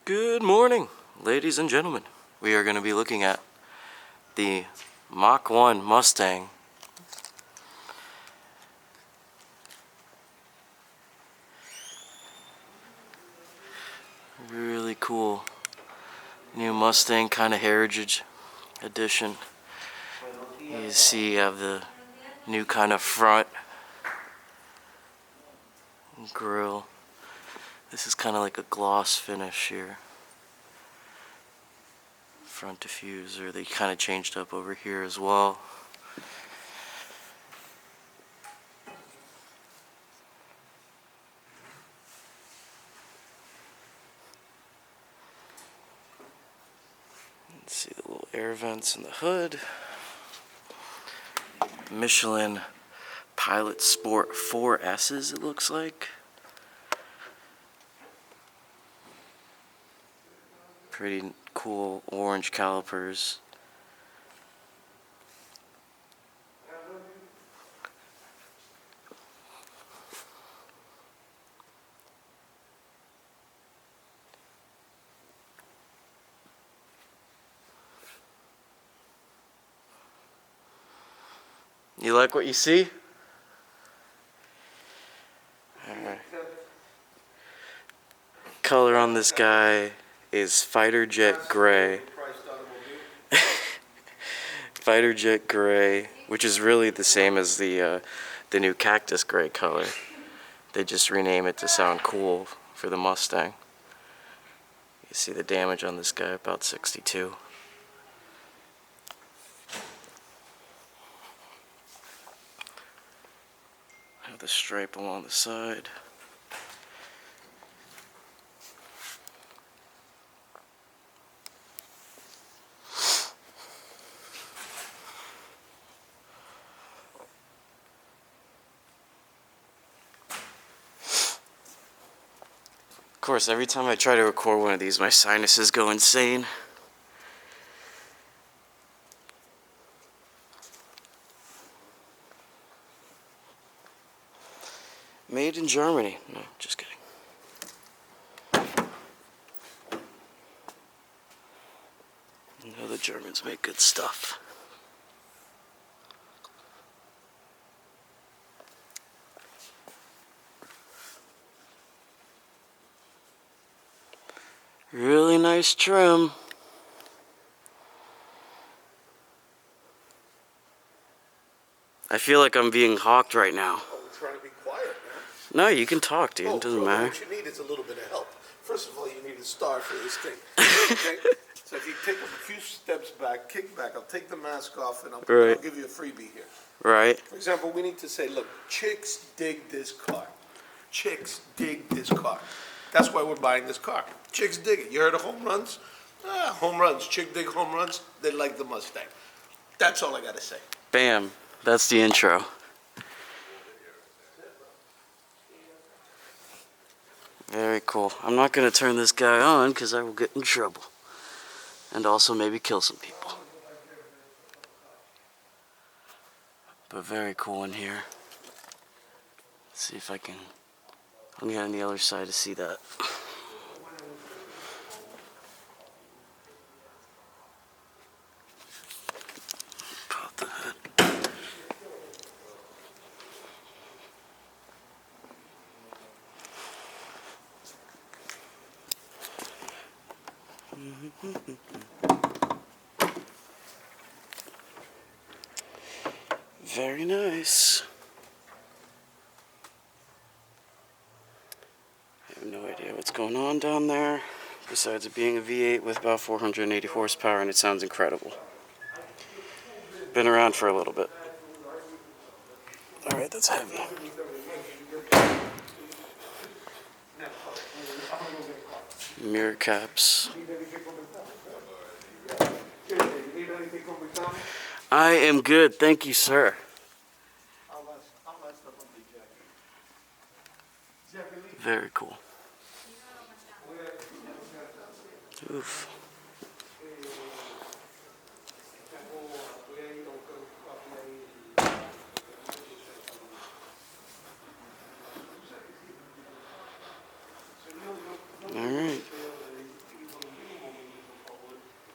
Good morning, ladies and gentlemen. We are going to be looking at the Mach 1 Mustang. Really cool new Mustang, kind of heritage edition. You see you have the new kind of front grille. This is kind of like a gloss finish here. Front diffuser, they kind of changed up over here as well. Let's see the little air vents in the hood. Michelin Pilot Sport 4S's, it looks like. Pretty cool orange calipers. You like what you see? Alright. Color on this guy is Fighter Jet Gray. Fighter Jet Gray, which is really the same as the new Cactus Gray color. They just rename it to sound cool for the Mustang. You see the damage on this guy, about 62. Have the stripe along the side. Of course, every time I try to record one of these, my sinuses go insane. Made in Germany. No, just kidding. You know the Germans make good stuff. Really nice trim. I feel like I'm being hawked right now. I'm trying to be quiet, man. No, you can talk, dude. It doesn't matter. What you need is a little bit of help. First of all, you need a star for this thing. Okay? So if you take a few steps back, kick back, I'll take the mask off and I'll give you a freebie here. Right. For example, we need to say, look, chicks dig this car. Chicks dig this car. That's why we're buying this car. Chicks dig it. You heard of home runs? Home runs. Chick dig home runs. They like the Mustang. That's all I got to say. Bam. That's the intro. Very cool. I'm not going to turn this guy on because I will get in trouble. And also maybe kill some people. But very cool in here. Let's see if I can... I'll get on the other side to see that. Pop the hood. Very nice. I have no idea what's going on down there, besides it being a V8 with about 480 horsepower, and it sounds incredible. Been around for a little bit. Alright, that's heavy. Mirror caps. I am good, thank you, sir. Very cool. Oof.